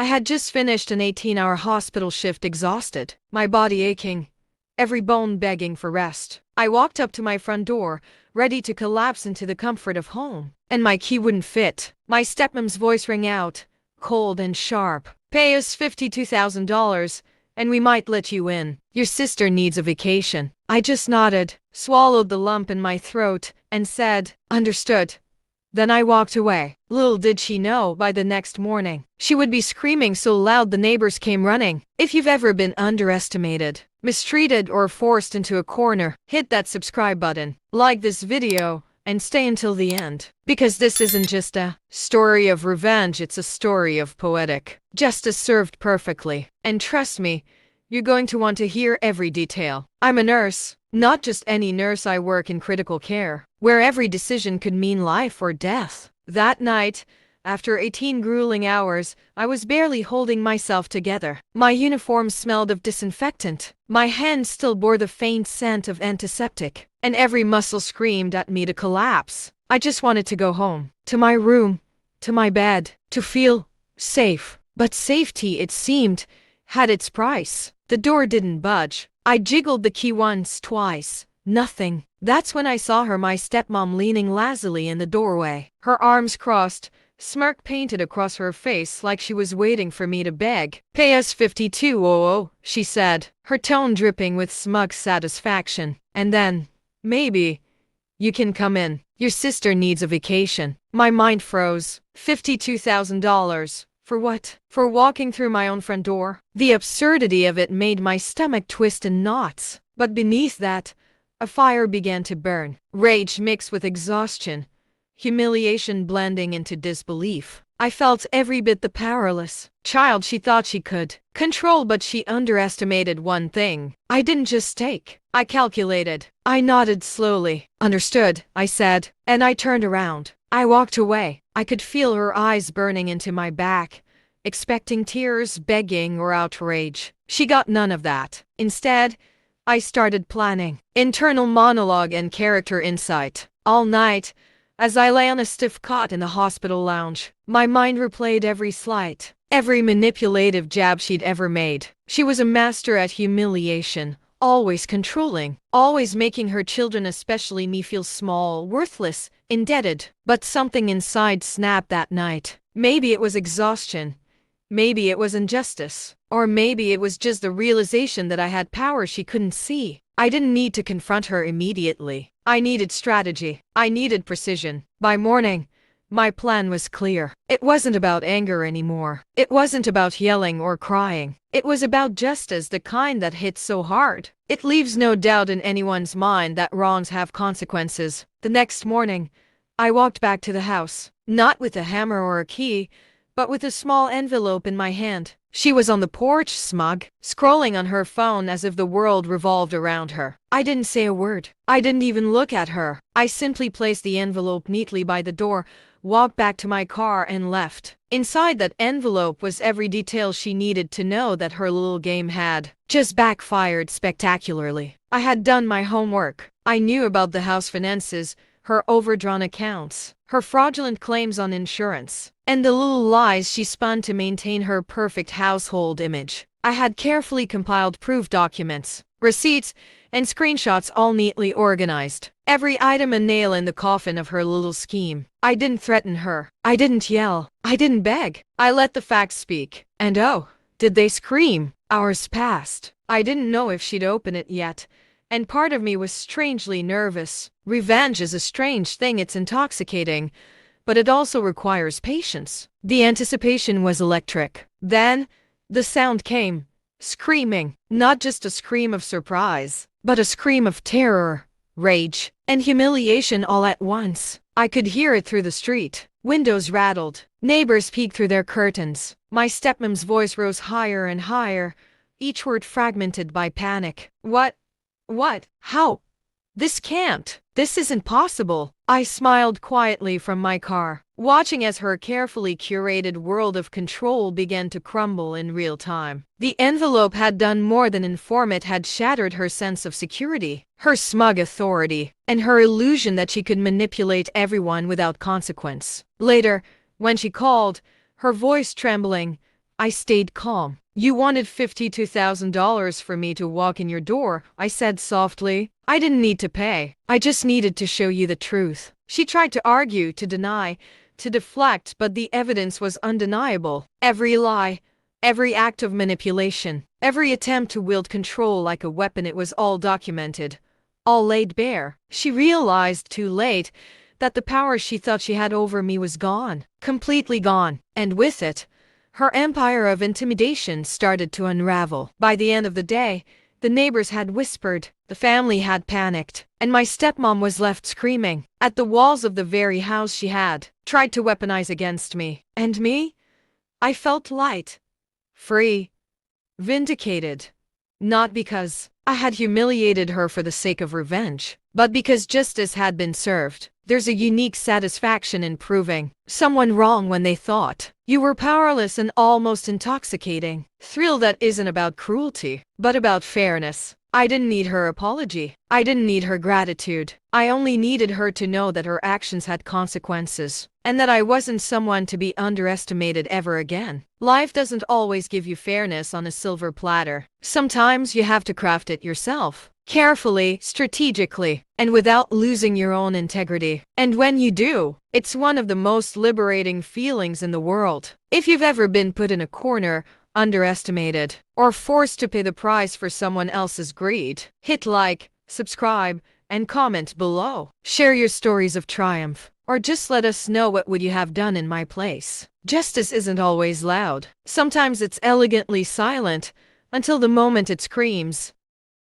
I had just finished an 18-hour hospital shift, exhausted, my body aching, every bone begging for rest. I walked up to my front door, ready to collapse into the comfort of home, and my key wouldn't fit. My stepmom's voice rang out, cold and sharp. "Pay us $52,000, and we might let you in. Your sister needs a vacation." I just nodded, swallowed the lump in my throat, and said, "Understood." Then I walked away. Little did she know, by the next morning, she would be screaming so loud the neighbors came running. If you've ever been underestimated, mistreated, or forced into a corner, hit that subscribe button, like this video, and stay until the end. Because this isn't just a story of revenge, it's a story of poetic justice served perfectly. And trust me, you're going to want to hear every detail. I'm a nurse, not just any nurse. I work in critical care, where every decision could mean life or death. That night, after 18 grueling hours, I was barely holding myself together. My uniform smelled of disinfectant, my hands still bore the faint scent of antiseptic, and every muscle screamed at me to collapse. I just wanted to go home, to my room, to my bed, to feel safe. But safety, it seemed, had its price. The door didn't budge. I jiggled the key once, twice. Nothing. That's when I saw her, my stepmom, leaning lazily in the doorway, her arms crossed, smirk painted across her face like she was waiting for me to beg. "Pay us $52,000, she said, her tone dripping with smug satisfaction. "And then, maybe, you can come in. Your sister needs a vacation." My mind froze. $52,000. For what? For walking through my own front door? The absurdity of it made my stomach twist in knots. But beneath that, a fire began to burn. Rage mixed with exhaustion, humiliation blending into disbelief. I felt every bit the powerless child she thought she could control, but she underestimated one thing. I didn't just take, I calculated. I nodded slowly. "Understood," I said, and I turned around. I walked away. I could feel her eyes burning into my back, expecting tears, begging, or outrage. She got none of that. Instead, I started planning. Internal monologue and character insight. All night, as I lay on a stiff cot in the hospital lounge, my mind replayed every slight, every manipulative jab she'd ever made. She was a master at humiliation, always controlling, always making her children, especially me, feel small, worthless, indebted. But something inside snapped that night. Maybe it was exhaustion. Maybe it was injustice. Or maybe it was just the realization that I had power she couldn't see. I didn't need to confront her immediately. I needed strategy. I needed precision. By morning, my plan was clear. It wasn't about anger anymore. It wasn't about yelling or crying. It was about justice, the kind that hits so hard it leaves no doubt in anyone's mind that wrongs have consequences. The next morning, I walked back to the house, not with a hammer or a key, but with a small envelope in my hand. She was on the porch, smug, scrolling on her phone as if the world revolved around her. I didn't say a word. I didn't even look at her. I simply placed the envelope neatly by the door, walked back to my car, and left. Inside that envelope was every detail she needed to know that her little game had just backfired spectacularly. I had done my homework. I knew about the house finances, her overdrawn accounts, her fraudulent claims on insurance, and the little lies she spun to maintain her perfect household image. I had carefully compiled proof documents, receipts, and screenshots, all neatly organized. Every item a nail in the coffin of her little scheme. I didn't threaten her. I didn't yell. I didn't beg. I let the facts speak. And oh, did they scream? Hours passed. I didn't know if she'd open it yet, and part of me was strangely nervous. Revenge is a strange thing. It's intoxicating, but it also requires patience. The anticipation was electric. Then, the sound came. Screaming. Not just a scream of surprise, but a scream of terror, rage, and humiliation all at once. I could hear it through the street. Windows rattled. Neighbors peeked through their curtains. My stepmom's voice rose higher and higher, each word fragmented by panic. What? How? This can't. This isn't possible. I smiled quietly from my car, watching as her carefully curated world of control began to crumble in real time. The envelope had done more than inform, it had shattered her sense of security, her smug authority, and her illusion that she could manipulate everyone without consequence. Later, when she called, her voice trembling, I stayed calm. You wanted $52,000 for me to walk in your door, I said softly. I didn't need to pay. I just needed to show you the truth. She tried to argue, to deny, to deflect, but the evidence was undeniable. Every lie, every act of manipulation, every attempt to wield control like a weapon, it was all documented, all laid bare. She realized too late that the power she thought she had over me was gone, completely gone, and with it, her empire of intimidation started to unravel. By the end of the day, the neighbors had whispered, the family had panicked, and my stepmom was left screaming at the walls of the very house she had tried to weaponize against me. And me? I felt light, free, vindicated. Not because I had humiliated her for the sake of revenge, but because justice had been served. There's a unique satisfaction in proving someone wrong when they thought you were powerless, and almost intoxicating thrill that isn't about cruelty, but about fairness. I didn't need her apology. I didn't need her gratitude. I only needed her to know that her actions had consequences, and that I wasn't someone to be underestimated ever again. Life doesn't always give you fairness on a silver platter. Sometimes you have to craft it yourself, carefully, strategically, and without losing your own integrity. And when you do, it's one of the most liberating feelings in the world. If you've ever been put in a corner, underestimated, or forced to pay the price for someone else's greed, hit like, subscribe, and comment below. Share your stories of triumph, or just let us know what would you have done in my place. Justice isn't always loud. Sometimes it's elegantly silent, until the moment it screams.